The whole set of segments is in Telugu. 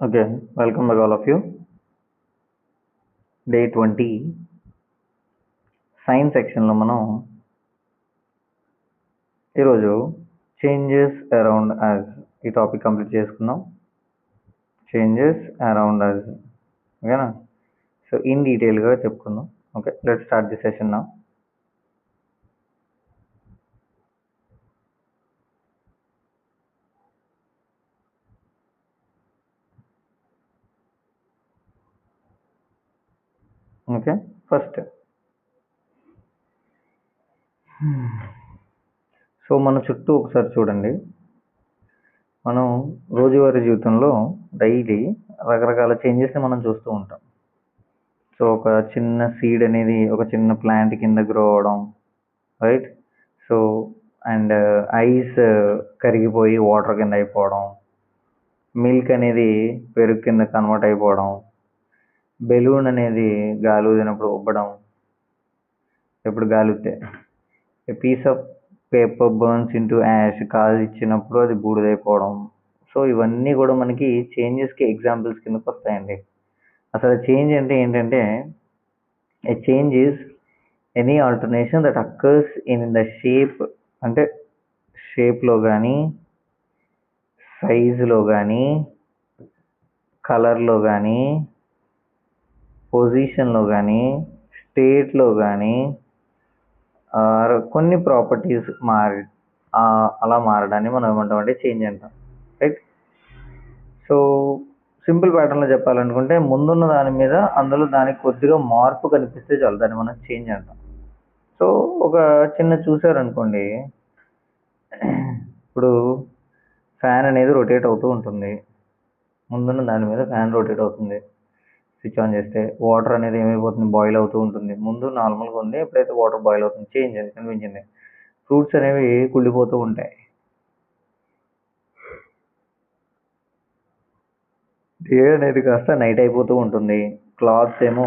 Okay, welcome back all of you. Day 20 science సెక్షన్లో మనం ఈరోజు చేంజెస్ అరౌండ్ అస్ ఈ టాపిక్ కంప్లీట్ చేసుకుందాం. చేంజెస్ అరౌండ్ అస్, ఓకేనా? సో ఇన్ డీటెయిల్గా చెప్పుకుందాం. Okay, let start the session నా. ఓకే, ఫస్ట్ సో మన చుట్టూ ఒకసారి చూడండి. మనం రోజువారీ జీవితంలో డైలీ రకరకాల చేంజెస్ని మనం చూస్తూ ఉంటాం. సో ఒక చిన్న సీడ్ అనేది ఒక చిన్న ప్లాంట్ కింద గ్రో అవడం, రైట్? సో అండ్ ఐస్ కరిగిపోయి వాటర్ కింద అయిపోవడం, మిల్క్ అనేది పెరుగు కింద కన్వర్ట్ అయిపోవడం, బెలూన్ అనేది గాలి ఊదినప్పుడు ఉబ్బడం, ఎప్పుడు గాలి ఊదితే a piece of paper burns into ash, కాల్ ఇచ్చినప్పుడు అది బూడిదైపోవడం. సో ఇవన్నీ కూడా మనకి చేంజెస్కి ఎగ్జాంపుల్స్ కిందకి వస్తాయండి. అసలు చేంజ్ అంటే ఏంటంటే a change is any alternation that occurs in the shape, అంటే షేప్లో కానీ, సైజులో కానీ, కలర్లో కానీ, పొజిషన్లో కానీ, స్టేట్లో కానీ, కొన్ని ప్రాపర్టీస్ అలా మారడాన్ని మనం ఏమంటామంటే చేంజ్ అంటాం, రైట్? సో సింపుల్ ప్యాటర్న్లో చెప్పాలనుకుంటే ముందున్న దాని మీద అందులో దానికి కొద్దిగా మార్పు కనిపిస్తే చాలు, దాన్ని మనం చేంజ్ అంటాం. సో ఒక చిన్న చూసారనుకోండి, ఇప్పుడు ఫ్యాన్ అనేది రొటేట్ అవుతూ ఉంటుంది. ముందున్న దాని మీద ఫ్యాన్ రొటేట్ అవుతుంది. స్విచ్ ఆన్ చేస్తే వాటర్ అనేది ఏమైపోతుంది, బాయిల్ అవుతూ ఉంటుంది. ముందు నార్మల్గా ఉంది, ఎప్పుడైతే వాటర్ బాయిల్ అవుతుంది చేంజ్ అది కనిపించింది. ఫ్రూట్స్ అనేవి కుళ్ళిపోతూ ఉంటాయి. డే అనేది కాస్త నైట్ అయిపోతూ ఉంటుంది. క్లాత్స్ ఏమో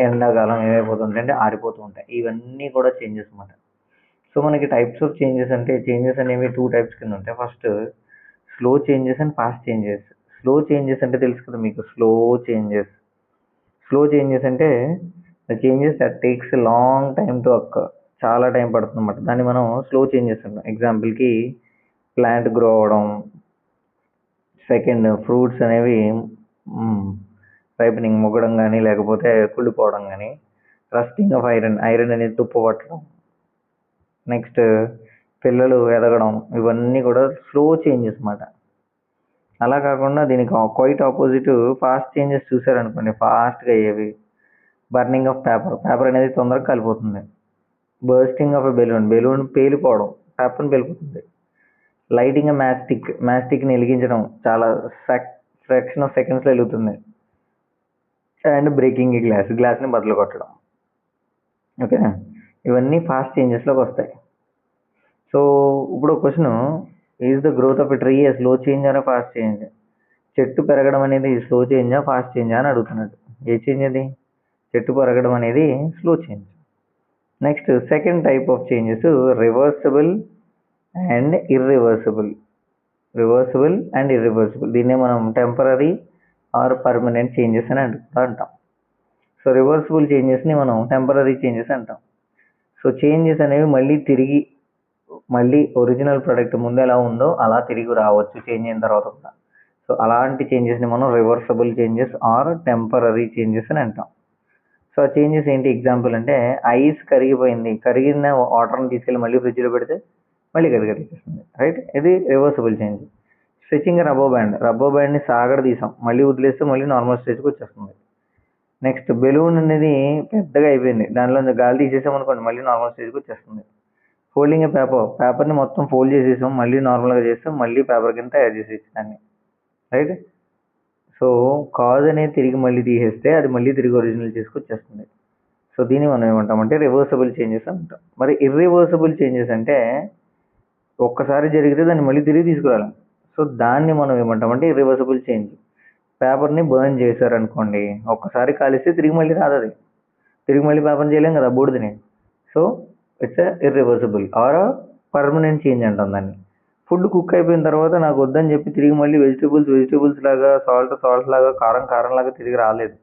ఎండాకాలం ఏమైపోతుంటాయి అంటే ఆరిపోతూ ఉంటాయి. ఇవన్నీ కూడా చేంజెస్ అన్నమాట. సో మనకి టైప్స్ ఆఫ్ చేంజెస్ అంటే చేంజెస్ అనేవి 2 టైప్స్ కింద ఉంటాయి. First slow changes and fast changes. Slow changes అంటే తెలుసు కదా మీకు, స్లో చేంజెస్. స్లో చేంజెస్ అంటే the changes that takes long time to occur, చాలా టైం పడుతుంది అన్నమాట. దాన్ని మనం స్లో చేంజెస్ అంటాం. ఎగ్జాంపుల్కి ప్లాంట్ గ్రో అవ్వడం, సెకండ్ ఫ్రూట్స్ అనేవి రైపనింగ్ మొగ్గడం కానీ, లేకపోతే కుళ్ళిపోవడం కానీ, రస్టింగ్ ఆఫ్ ఐరన్, ఐరన్ అనేది తుప్పు పట్టడం, నెక్స్ట్ పిల్లలు ఎదగడం, ఇవన్నీ కూడా స్లో చేంజెస్ అన్నమాట. అలా కాకుండా దీనికి క్వైట్ ఆపోజిట్ ఫాస్ట్ చేంజెస్ చూసారనుకోండి, ఫాస్ట్గా అయ్యేవి. బర్నింగ్ ఆఫ్ పేపర్, పేపర్ అనేది తొందరగా కాలిపోతుంది. Bursting of a balloon, balloon పేలిపోవడం, పేపర్ని పేలిపోతుంది. లైటింగ్ మ్యాస్టిక్, మ్యాస్టిక్ని వెలిగించడం చాలా ఫ్రాక్షన్ ఆఫ్ సెకండ్స్లో వెలుగుతుంది. అండ్ బ్రేకింగ్ ఈ గ్లాస్, గ్లాస్ని బదులు కొట్టడం. ఓకేనా? ఇవన్నీ ఫాస్ట్ చేంజెస్లోకి వస్తాయి. సో ఇప్పుడు question, is the growth of a tree a slow change or fast change? చెట్టు పెరగడం అనేది స్లో చేంజా ఫాస్ట్ చేంజా అని అడుగుతున్నాడు. ఏ చేంజ్ అది? చెట్టు పెరగడం అనేది slow change. Next second type of changes reversible and irreversible. Reversible and irreversible, దీన్నే మనం టెంపరీ ఆర్ పర్మనెంట్ చేంజెస్ అని అంటాం. సో రివర్సిబుల్ చేంజెస్ని మనం టెంపరీ చేంజెస్ అంటాం. సో చేంజెస్ అనేవి మళ్ళీ ఒరిజినల్ ప్రోడక్ట్ ముందు ఎలా ఉందో అలా తిరిగి రావచ్చు చేంజ్ అయిన తర్వాత కూడా. సో అలాంటి చేంజెస్ని మనం reversible changes or temporary changes అని అంటాం. సో ఆ చేంజెస్ ఏంటి? ఎగ్జాంపుల్ అంటే ఐస్ కరిగిపోయింది, కరిగిన వాటర్ని తీసుకెళ్ళి మళ్ళీ ఫ్రిడ్జ్లో పెడితే మళ్ళీ కరిగేస్తుంది, రైట్? ఇది reversible change. Stretching rubber band, rubber బ్యాండ్ని సాగడ తీసాం, మళ్ళీ వదిలేస్తే మళ్ళీ నార్మల్ స్టేజ్కి వచ్చేస్తుంది. నెక్స్ట్ బెలూన్ అనేది పెద్దగా అయిపోయింది, దానిలో గాలి తీసేసాం అనుకోండి మళ్ళీ నార్మల్ స్టేజ్కి వచ్చేస్తుంది. ఫోల్డింగ్ ఏ పేపర్, పేపర్ని మొత్తం ఫోల్డ్ చేసేసాం, మళ్ళీ నార్మల్గా చేస్తాం, మళ్ళీ పేపర్ కింద తయారు చేసేసి దాన్ని, రైట్? సో కాజ్ అనేది తిరిగి మళ్ళీ తీసేస్తే అది మళ్ళీ తిరిగి ఒరిజినల్ చేసుకొచ్చేస్తుంది. సో దీన్ని మనం ఏమంటామంటే రివర్సిబుల్ చేంజెస్ అంటాం. మరి ఇర్రివర్సిబుల్ చేంజెస్ అంటే ఒక్కసారి జరిగితే దాన్ని మళ్ళీ తిరిగి తీసుకురాలి. సో దాన్ని మనం ఏమంటామంటే ఇర్రివర్సిబుల్ చేంజ్. పేపర్ని బర్న్ చేశారనుకోండి, ఒక్కసారి కాలిస్తే తిరిగి మళ్ళీ రాదు, అది తిరిగి మళ్ళీ పేపర్ని చేయలేం కదా బూడిదని. So it's irreversible or permanent change అంటాం దాన్ని. ఫుడ్ కుక్ అయిపోయిన తర్వాత నాకు వద్దని చెప్పి తిరిగి మళ్ళీ వెజిటేబుల్స్ లాగా, సాల్ట్ లాగా, కారం లాగా తిరిగి రాలేదు.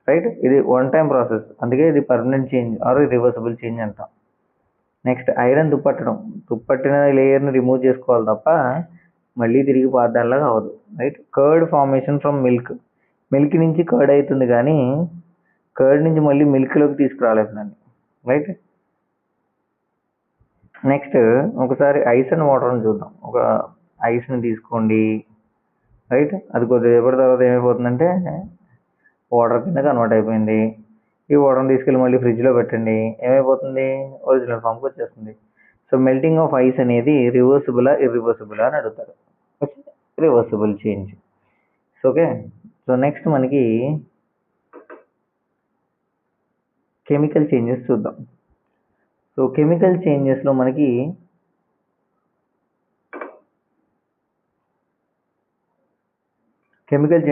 రైట్? ఇది వన్ టైం ప్రాసెస్. అందుకే ఇది permanent change or reversible change అంటాం. నెక్స్ట్ ఐరన్ దుప్పట్టిన లేయర్ని రిమూవ్ చేసుకోవాలి తప్ప మళ్ళీ తిరిగి పాతదానిలాగా అవ్వదు. Right? Curd formation from milk నుంచి కర్డ్ అవుతుంది కానీ కర్డ్ నుంచి మళ్ళీ మిల్క్లోకి తీసుకురాలేదు దాన్ని. రైట్? నెక్స్ట్ ఒకసారి ఐస్ అండ్ వాటర్ని చూద్దాం. ఒక ఐస్ని తీసుకోండి. రైట్? అది కొద్దిసేపటి తర్వాత ఏమైపోతుందంటే వాటర్ కింద కన్వర్ట్ అయిపోయింది. ఈ వాటర్ని తీసుకెళ్ళి మళ్ళీ ఫ్రిడ్జ్లో పెట్టండి. ఏమైపోతుంది? ఒరిజినల్ ఫామ్కి వచ్చేస్తుంది. సో మెల్టింగ్ ఆఫ్ ఐస్ అనేది రివర్సిబులా ఇర్రివర్సిబులా అని అడుగుతారు. Reversible change. Okay. So next మనకి కెమికల్ చేంజెస్ చూద్దాం. సో కెమికల్ చేంజెస్లో మనకి కెమికల్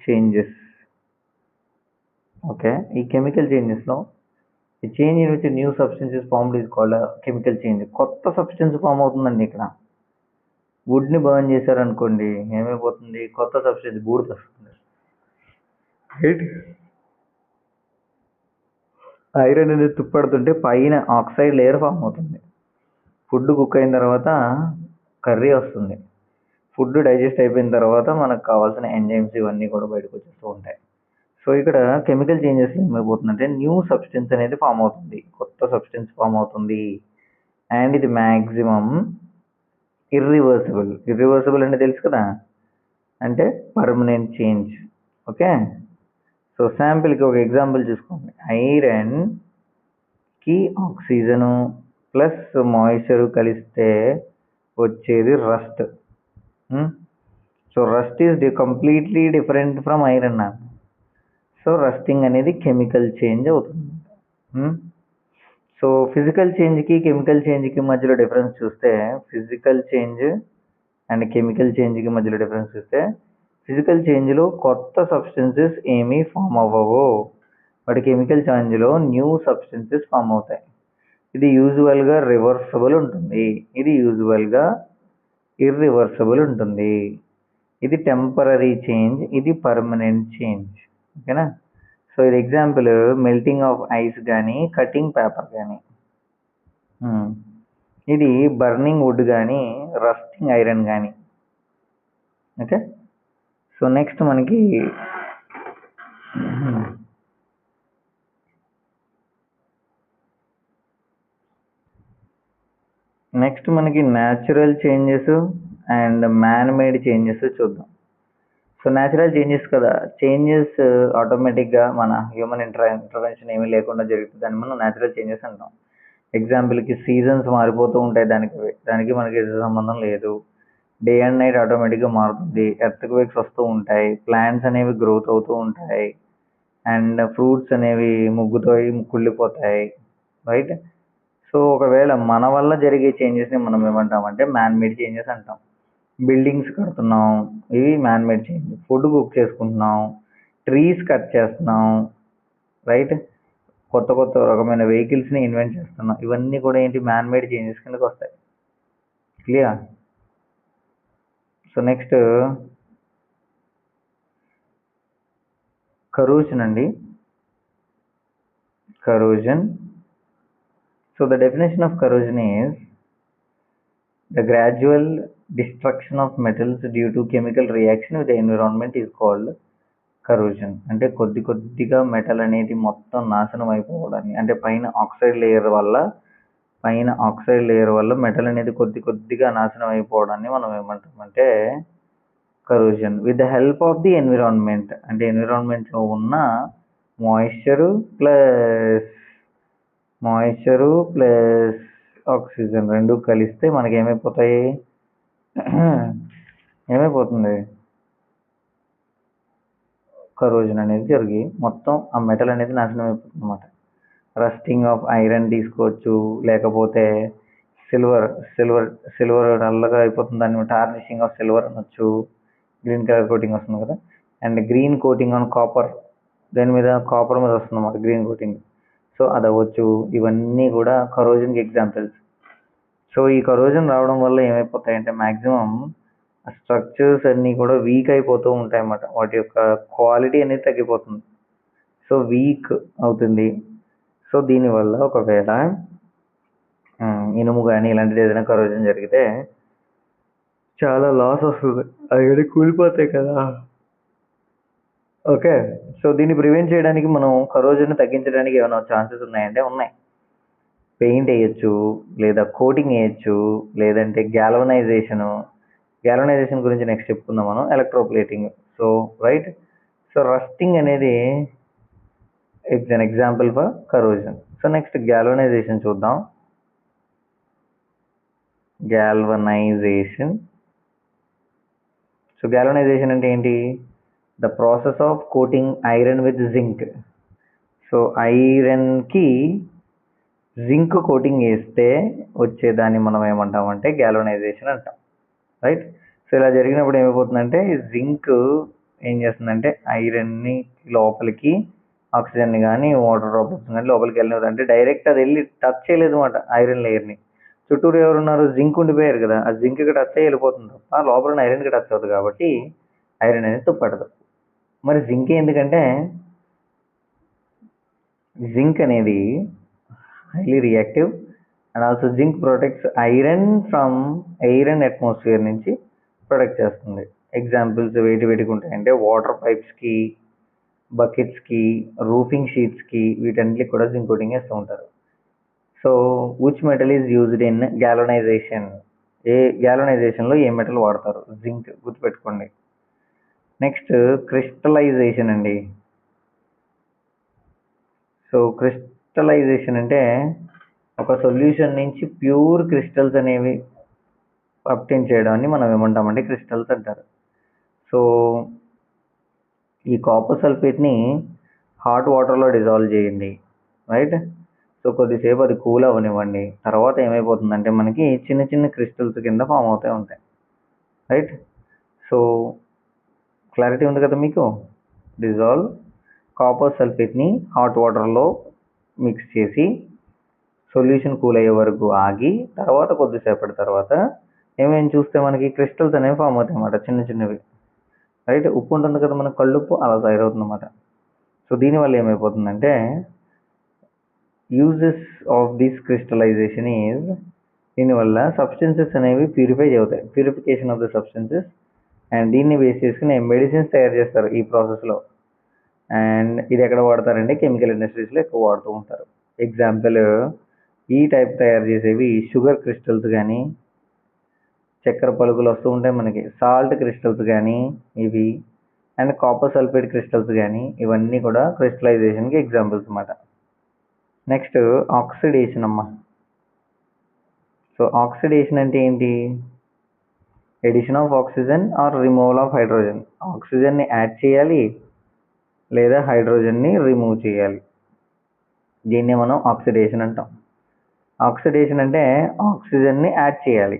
చేంజెస్ ఓకే. ఈ కెమికల్ చేంజెస్లో ఈ change in which new substances formed is called chemical change. కొత్త సబ్స్టెన్స్ ఫామ్ అవుతుందండి. ఇక్కడ వుడ్ని బర్న్ చేశారనుకోండి, ఏమైపోతుంది? కొత్త సబ్స్టెన్స్ బూడిద వస్తుంది. రైట్? ఐరన్ అనేది తుప్పడుతుంటే పైన ఆక్సైడ్ లేయర్ ఫామ్ అవుతుంది. ఫుడ్ కుక్ అయిన తర్వాత కర్రీ వస్తుంది. ఫుడ్ డైజెస్ట్ అయిపోయిన తర్వాత మనకు కావాల్సిన ఎంజైమ్స్ ఇవన్నీ కూడా బయటకు వచ్చేస్తూ ఉంటాయి. సో ఇక్కడ కెమికల్ చేంజెస్ ఏమైపోతుందంటే న్యూ సబ్స్టెన్స్ అనేది ఫామ్ అవుతుంది. కొత్త సబ్స్టెన్స్ ఫామ్ అవుతుంది. అండ్ ఇది మ్యాక్సిమం ఇర్రివర్సిబుల్ అంటే తెలుసు కదా, అంటే పర్మనెంట్ చేంజ్. ఓకే. సో శాంపిల్కి ఒక ఎగ్జాంపుల్ చూసుకోండి. ఐరన్కి ఆక్సిజను ప్లస్ మాయిశ్చర్ కలిస్తే వచ్చేది rust. So rust is completely different from iron. So rusting అనేది కెమికల్ చేంజ్ అవుతుంది. సో ఫిజికల్ చేంజ్కి కెమికల్ చేంజ్కి మధ్యలో డిఫరెన్స్ చూస్తే ఫిజికల్ చేంజ్ అండ్ కెమికల్ చేంజ్కి మధ్యలో డిఫరెన్స్ చూస్తే ఫిజికల్ చేంజ్లో కొత్త సబ్స్టెన్సెస్ ఏమీ ఫామ్ అవ్వవు. బట్ కెమికల్ చేంజ్లో న్యూ సబ్స్టెన్సెస్ ఫామ్ అవుతాయి. ఇది యూజువల్గా రివర్సబుల్ ఉంటుంది. ఇది యూజువల్గా ఇర్రివర్సబుల్ ఉంటుంది. ఇది టెంపరరీ చేంజ్, ఇది పర్మనెంట్ చేంజ్. ఓకేనా? సో ఇది ఎగ్జాంపుల్ మెల్టింగ్ ఆఫ్ ఐస్ కానీ కటింగ్ పేపర్ కానీ, ఇది బర్నింగ్ వుడ్ కానీ రస్టింగ్ ఐరన్ కానీ. ఓకే. సో నెక్స్ట్ మనకి natural changes and man made changes చూద్దాం. సో న్యాచురల్ చేంజెస్ కదా, చేంజెస్ ఆటోమేటిక్గా మన హ్యూమన్ ఇంటర్వెన్షన్ ఏమీ లేకుండా జరుగుతుంది. దాన్ని మనం న్యాచురల్ చేంజెస్ అంటాం. ఎగ్జాంపుల్కి సీజన్స్ మారిపోతూ ఉంటాయి. దానికి మనకి సంబంధం లేదు. డే అండ్ నైట్ ఆటోమేటిక్గా మారుతుంది. ఎర్త్క్వేక్స్ వస్తూ ఉంటాయి. ప్లాంట్స్ అనేవి గ్రోత్ అవుతూ ఉంటాయి. అండ్ ఫ్రూట్స్ అనేవి ముగ్గుతాయి, కుళ్ళిపోతాయి. రైట్? సో ఒకవేళ మన వల్ల జరిగే చేంజెస్ని మనం ఏమంటామంటే మ్యాన్ మేడ్ చేంజెస్ అంటాం. బిల్డింగ్స్ కడుతున్నాం, ఇవి man made change. Food cook చేసుకుంటున్నాం, ట్రీస్ కట్ చేస్తున్నాం. రైట్? కొత్త రకమైన వెహికల్స్ని ఇన్వెంట్ చేస్తున్నాం. ఇవన్నీ కూడా ఏంటి? మ్యాన్ మేడ్ చేంజెస్ కిందకి వస్తాయి. క్లియర్? సో నెక్స్ట్ కరోజన్ అండి. Corrosion. So the definition of corrosion is the gradual destruction of metals due to chemical reaction with the environment is called corrosion. అంటే కొద్దిగా మెటల్ అనేది మొత్తం నాశనం అయిపోవడాన్ని, అంటే పైన ఆక్సైడ్ లేయర్ వల్ల మెటల్ అనేది కొద్దిగా నాశనం అయిపోవడాన్ని మనం ఏమంటామంటే corrosion. With the help of the environment, అంటే ఎన్విరాన్మెంట్లో ఉన్న మాయిశ్చరు ప్లస్ ఆక్సిజన్ రెండు కలిస్తే మనకి ఏమైపోతుంది? కరోజన్ అనేది జరిగి మొత్తం ఆ మెటల్ అనేది నాశనం అయిపోతుంది అన్నమాట. రస్టింగ్ ఆఫ్ ఐరన్ తీసుకోవచ్చు, లేకపోతే సిల్వర్ నల్లగా అయిపోతుంది, దాన్ని టార్నిషింగ్ ఆఫ్ సిల్వర్ అనొచ్చు. గ్రీన్ కలర్ కోటింగ్ వస్తుంది కదా. And green coating on copper, copper మీద వస్తుంది అన్నమాట గ్రీన్ కోటింగ్. సో అది అవ్వచ్చు. ఇవన్నీ కూడా కరోజన్కి ఎగ్జాంపుల్స్. సో ఈ కరోజన్ రావడం వల్ల ఏమైపోతాయంటే మ్యాక్సిమం స్ట్రక్చర్స్ అన్నీ కూడా వీక్ అయిపోతూ ఉంటాయి అన్నమాట. వాటి యొక్క క్వాలిటీ అనేది తగ్గిపోతుంది. సో వీక్ అవుతుంది. సో దీనివల్ల ఒకవేళ ఇనుము కానీ ఇలాంటిది ఏదైనా కరోజన్ జరిగితే చాలా లాస్ వస్తుంది. అవి కూలిపోతాయి కదా. ఓకే. సో దీన్ని ప్రివెంట్ చేయడానికి మనం కరోజన్ తగ్గించడానికి ఏమైనా ఛాన్సెస్ ఉన్నాయంటే ఉన్నాయి. పెయింట్ వేయచ్చు, లేదా కోటింగ్ వేయచ్చు, లేదంటే గ్యాల్వనైజేషన్ గురించి నెక్స్ట్ చెప్పుకుందాం మనం. Electroplating. So right. So rusting అనేది it's an example for corrosion. So next galvanization చూద్దాం. గ్యాల్వనైజేషన్. సో గ్యాల్వనైజేషన్ అంటే ఏంటి? The process of coating iron with zinc. So ఐరన్కి జింక్ కోటింగ్ వేస్తే వచ్చేదాన్ని మనం ఏమంటామంటే గ్యాల్వనైజేషన్ అంటాం. రైట్. సో ఇలా జరిగినప్పుడు ఏమైపోతుందంటే జింక్ ఏం చేస్తుందంటే ఐరన్ని లోపలికి ఆక్సిజన్ని కానీ వాటర్ డ్రాప్లెట్స్ కానీ లోపలికి వెళ్ళినది. అంటే డైరెక్ట్ అది వెళ్ళి టచ్ చేయలేదు అనమాట ఐరన్ లేయర్ని. చుట్టూరు ఎవరున్నారు? జింక్ ఉండిపోయారు కదా. ఆ జింక్కి టచ్ అయ్యి వెళ్ళిపోతుంది తప్ప లోపల ఐరన్కి టచ్ అవుతుంది కాబట్టి ఐరన్ అనేది తుప్పడదు. మరి జింక్ ఎందుకంటే జింక్ అనేది highly reactive and also zinc protects iron from air and atmosphere నుంచి ప్రొటెక్ట్ చేస్తుంది. ఎగ్జాంపుల్స్ వేటికి ఉంటాయంటే వాటర్ పైప్స్కి, బకెట్స్కి, రూఫింగ్ షీట్స్కి, వీటన్నిటికి కూడా జింక్ కోటింగ్ వేస్తూ ఉంటారు. So which metal is used in galvanization? గ్యాల్వనైజేషన్లో ఏ మెటల్ వాడతారు? జింక్. గుర్తుపెట్టుకోండి. నెక్స్ట్ క్రిస్టలైజేషన్ అండి. సో క్రిస్టలైజేషన్ అంటే ఒక సొల్యూషన్ నుంచి ప్యూర్ క్రిస్టల్స్ అనేవి అబ్టైన్ చేయడాన్ని మనం ఏమంటామంటే క్రిస్టల్స్ అంటారు. సో ఈ కాపర్ సల్ఫేట్ని హాట్ వాటర్లో డిజాల్వ్ చేయండి. రైట్. సో కొద్దిసేపు అది కూల్ అవ్వనివ్వండి. తర్వాత ఏమైపోతుందంటే మనకి చిన్న చిన్న క్రిస్టల్స్ కింద ఫామ్ అవుతూ ఉంటాయి. రైట్. సో క్లారిటీ ఉంది కదా మీకు? డిజాల్వ్ కాపర్ సల్ఫేట్ని హాట్ వాటర్లో మిక్స్ చేసి సొల్యూషన్ కూల్ అయ్యే వరకు ఆగి తర్వాత కొద్దిసేపటి తర్వాత ఏమేమి చూస్తే మనకి క్రిస్టల్స్ అనేవి ఫామ్ అవుతాయి అన్నమాట, చిన్న చిన్నవి. రైట్. ఉప్పు ఉంటుంది కదా మన కళ్ళుప్పు, అలా తయారవుతుంది అన్నమాట. సో దీనివల్ల ఏమైపోతుందంటే uses of this crystallization is, దీనివల్ల సబ్స్టెన్సెస్ అనేవి ప్యూరిఫై అవుతాయి. Purification of the substances. And దీన్ని బేస్ చేసుకుని మెడిసిన్స్ తయారు చేస్తారు ఈ ప్రాసెస్లో. అండ్ ఇది ఎక్కడ వాడతారంటే కెమికల్ ఇండస్ట్రీస్లో ఎక్కువ వాడుతూ ఉంటారు. ఎగ్జాంపుల్ ఈ టైప్ తయారు చేసేవి షుగర్ క్రిస్టల్స్ కానీ, చక్కెర పలుకులు వస్తూ ఉంటాయి మనకి, సాల్ట్ క్రిస్టల్స్ కానీ ఇవి, అండ్ కాపర్ సల్ఫేట్ క్రిస్టల్స్ కానీ, ఇవన్నీ కూడా క్రిస్టలైజేషన్కి ఎగ్జాంపుల్స్ అన్నమాట. నెక్స్ట్ ఆక్సిడేషన్ అమ్మ. సో ఆక్సిడేషన్ అంటే ఏంటి? Addition of oxygen or removal of hydrogen. ఆక్సిజన్ని యాడ్ చేయాలి లేదా హైడ్రోజన్ని రిమూవ్ చేయాలి. దీన్నే మనం ఆక్సిడేషన్ అంటాం. ఆక్సిడేషన్ అంటే ఆక్సిజన్ని యాడ్ చేయాలి.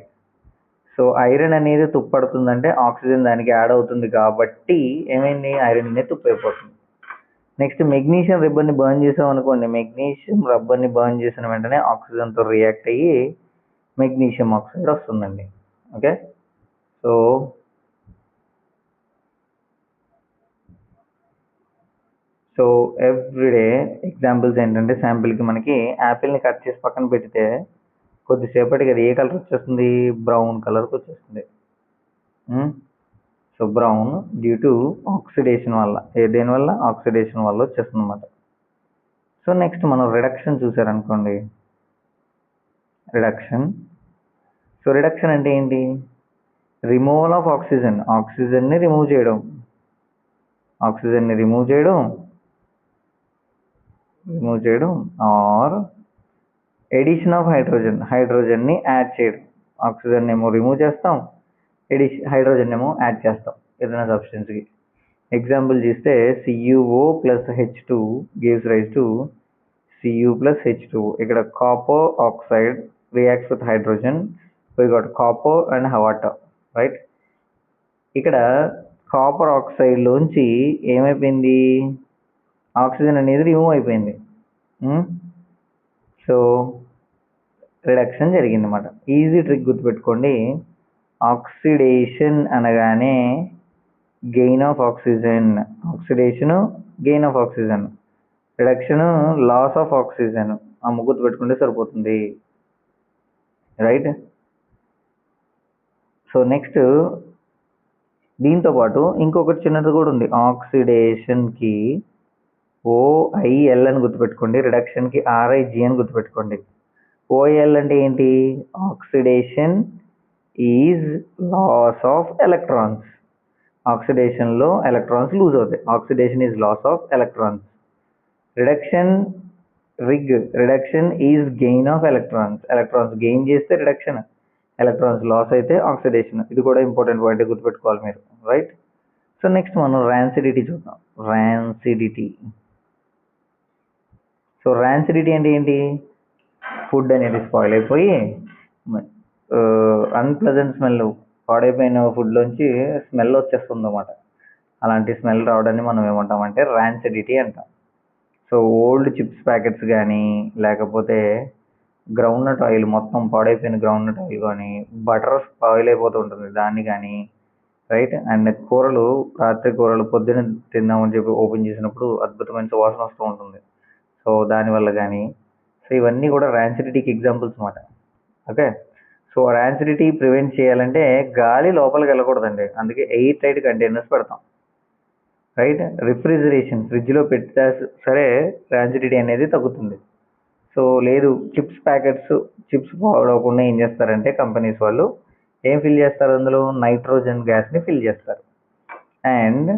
సో ఐరన్ అనేది తుప్పడుతుందంటే ఆక్సిజన్ దానికి యాడ్ అవుతుంది కాబట్టి ఏమైంది? ఐరన్ అనేది తుప్పైపోతుంది. నెక్స్ట్ మెగ్నీషియం రబ్బర్ని బర్న్ చేసాం అనుకోండి. మెగ్నీషియం రబ్బర్ని బర్న్ చేసిన వెంటనే ఆక్సిజన్తో రియాక్ట్ అయ్యి మెగ్నీషియం ఆక్సైడ్ వస్తుందండి. Okay. So so everyday examples ఏంటంటే, శాంపిల్కి మనకి యాపిల్ని కట్ చేసి పక్కన పెడితే కొద్దిసేపటికి అది ఏ కలర్ వచ్చేస్తుంది? బ్రౌన్ కలర్కి వచ్చేస్తుంది. So brown due to oxidation వల్ల. దేనివల్ల? ఆక్సిడేషన్ వల్ల వచ్చేస్తుంది అన్నమాట. సో నెక్స్ట్ మనం రిడక్షన్ చూసారనుకోండి. రిడక్షన్. సో రిడక్షన్ అంటే ఏంటి? Removal of oxygen. ఆక్సిజన్ని రిమూవ్ చేయడం. ఆక్సిజన్ని రిమూవ్ చేయడం ఆర్ ఎడిషన్ ఆఫ్ హైడ్రోజన్. హైడ్రోజన్ని యాడ్ చేయడం. ఆక్సిజన్ ఏమో రిమూవ్ చేస్తాం, హైడ్రోజన్ ఏమో యాడ్ చేస్తాం ఏదైనా సబ్స్టెన్స్కి. ఎగ్జాంపుల్ చూస్తే CuO plus H2 gives rise to Cu plus H2. ఇక్కడ copper oxide reacts with hydrogen. We got copper and water. Right. ఇక్కడ కాపర్ ఆక్సైడ్లోంచి ఏమైపోయింది? ఆక్సిజన్ అనేది రిమూవ్ అయిపోయింది. సో రిడక్షన్ జరిగింది అన్నమాట. ఈజీ ట్రిక్ గుర్తుపెట్టుకోండి, ఆక్సిడేషన్ అనగానే gain of oxygen, oxidation gain of oxygen, reduction loss of oxygen. ఆ ముగ్గురు పెట్టుకుంటే సరిపోతుంది, రైట్. సో నెక్స్ట్ దీంతో పాటు ఇంకొకటి చిన్నది కూడా ఉంది. ఆక్సిడేషన్కి ఓఐఎల్ అని గుర్తుపెట్టుకోండి, రిడక్షన్కి ఆర్ఐజి అని గుర్తుపెట్టుకోండి. ఓఐఎల్ అంటే ఏంటి? Oxidation is loss of electrons. ఆక్సిడేషన్లో ఎలక్ట్రాన్స్ లూజ్ అవుతాయి. Oxidation is loss of electrons. Reduction is gain of electrons. Electrons gain చేస్తే రిడక్షన్, ఎలక్ట్రాన్స్ లాస్ అయితే ఆక్సిడేషన్. ఇది కూడా ఇంపార్టెంట్ పాయింట్ గుర్తుపెట్టుకోవాలి మీరు, రైట్. సో నెక్స్ట్ మనం ర్యాన్సిడిటీ చూద్దాం. సో ర్యాన్సిడిటీ అంటే ఏంటి? ఫుడ్ అనేది స్పాయిల్ అయిపోయి అన్ప్లెజెంట్ స్మెల్, పాడైపోయిన ఫుడ్లోంచి స్మెల్ వచ్చేస్తుంది అన్నమాట. అలాంటి స్మెల్ రావడాన్ని మనం ఏమంటామంటే ర్యాన్సిడిటీ అంటాం. సో ఓల్డ్ చిప్స్ ప్యాకెట్స్ కానీ, లేకపోతే గ్రౌండ్నట్ ఆయిల్, మొత్తం పాడైపోయిన గ్రౌండ్నట్ ఆయిల్ కానీ, బటర్ స్పాయిల్ అయిపోతూ ఉంటుంది దాన్ని కానీ, రైట్. అండ్ కూరలు, రాత్రి కూరలు పొద్దున్న తిందామని చెప్పి ఓపెన్ చేసినప్పుడు అద్భుతమైన సువాసన వస్తూ ఉంటుంది. సో దానివల్ల కానీ, సో ఇవన్నీ కూడా ర్యాన్సిడిటీకి ఎగ్జాంపుల్స్ అన్నమాట. ఓకే. సో ర్యాన్సిడిటీ ప్రివెంట్ చేయాలంటే గాలి లోపలికి వెళ్ళకూడదండి, అందుకే ఎయిర్ టైట్ కంటైనర్స్ పెడతాం, రైట్. రిఫ్రిజిరేషన్, ఫ్రిడ్జ్లో పెడితే సరే ర్యాన్సిడిటీ అనేది తగ్గుతుంది. సో లేదు, చిప్స్ పాడవకుండా ఏం చేస్తారంటే కంపెనీస్ వాళ్ళు ఏం ఫిల్ చేస్తారు? అందులో నైట్రోజన్ గ్యాస్ని ఫిల్ చేస్తారు. అండ్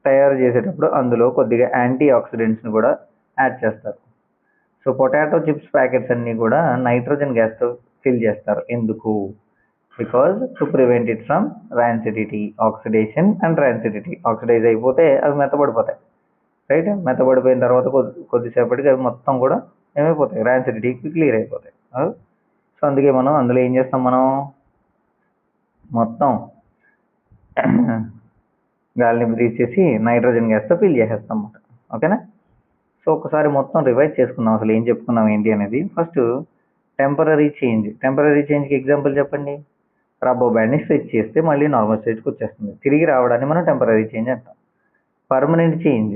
తయారు చేసేటప్పుడు అందులో కొద్దిగా యాంటీ ఆక్సిడెంట్స్ని కూడా యాడ్ చేస్తారు. సో పొటాటో చిప్స్ ప్యాకెట్స్ అన్నీ కూడా నైట్రోజన్ గ్యాస్తో ఫిల్ చేస్తారు. ఎందుకు? Because to prevent it from rancidity, oxidation and rancidity. Oxidise అయిపోతే అవి మెత్తబడిపోతాయి, రైట్. మెత్తబడిపోయిన తర్వాత కొద్దిసేపటికి అవి మొత్తం కూడా ఏమైపోతాయి? ర్యాన్సిడిటీకి క్లియర్ అయిపోతాయి. సో అందుకే మనం అందులో ఏం చేస్తాం? మనం మొత్తం గాలిని బ్రీత్ చేసి నైట్రోజన్ గ్యాస్తో ఫిల్ చేసేస్తాం అన్నమాట. ఓకేనా? సో ఒకసారి మొత్తం రివైజ్ చేసుకుందాం, అసలు ఏం చెప్పుకున్నాం ఏంటి అనేది. ఫస్ట్ టెంపరీ చేంజ్కి ఎగ్జాంపుల్ చెప్పండి. రబ్బర్ బ్యాండ్ని స్ట్రెచ్ చేస్తే మళ్ళీ నార్మల్ స్టేజ్కి వచ్చేస్తుంది, తిరిగి రావడాన్ని మనం టెంపరీ చేంజ్ అంటాం. పర్మనెంట్ చేంజ్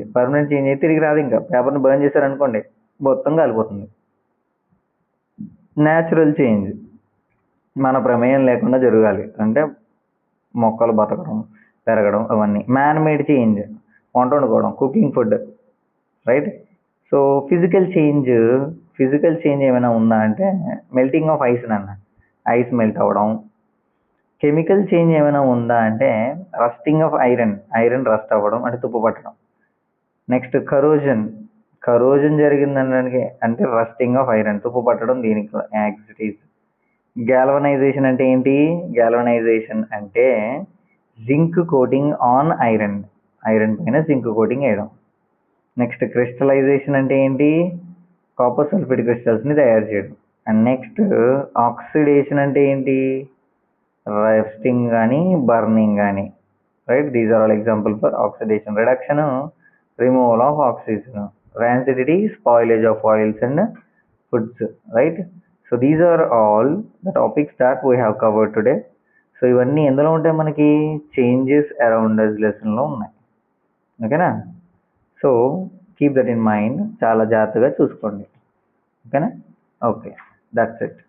అయితే తిరిగి రాదు. ఇంకా పేపర్ని బర్న్ చేశారనుకోండి మొత్తం కాలిపోతుంది. న్యాచురల్ చేంజ్ మన ప్రమేయం లేకుండా జరగాలి, అంటే మొక్కలు బతకడం, పెరగడం, అవన్నీ. మ్యాన్ మేడ్ చేంజ్, వంట వండుకోవడం, cooking food, right. So physical change ఏమైనా ఉందా అంటే మెల్టింగ్ ఆఫ్ ఐస్ అన్న, ఐస్ మెల్ట్ అవ్వడం. కెమికల్ చేంజ్ ఏమైనా ఉందా అంటే రస్టింగ్ ఆఫ్ ఐరన్ రస్ట్ అవ్వడం, అంటే తుప్పు పట్టడం. నెక్స్ట్ కరోజన్ జరిగిందనడానికి అంటే రస్టింగ్ ఆఫ్ ఐరన్, తుప్పు పట్టడం, దీనికి యాక్సిటీస్. గ్యాల్వనైజేషన్ అంటే ఏంటి? గ్యాల్వనైజేషన్ అంటే జింక్ కోటింగ్ ఆన్ ఐరన్ పైన జింక్ కోటింగ్ వేయడం. నెక్స్ట్ క్రిస్టలైజేషన్ అంటే ఏంటి? కాపర్ సల్ఫేట్ క్రిస్టల్స్ని తయారు చేయడం. అండ్ నెక్స్ట్ ఆక్సిడేషన్ అంటే ఏంటి? రస్టింగ్ కానీ బర్నింగ్ కానీ, right. These are all example for oxidation. Reduction removal of oxygen. Rancidity spoilage of oils and foods, right. So these are all the topics that we have covered today. So ఇవన్నీ ఎందులో ఉంటాయి? మనకి చేంజెస్ అరౌండ్ అస్ లెసన్లో ఉన్నాయి. ఓకేనా? So keep that in mind, చాలా జాగ్రత్తగా చూసుకోండి. ఓకేనా? Okay, that's it.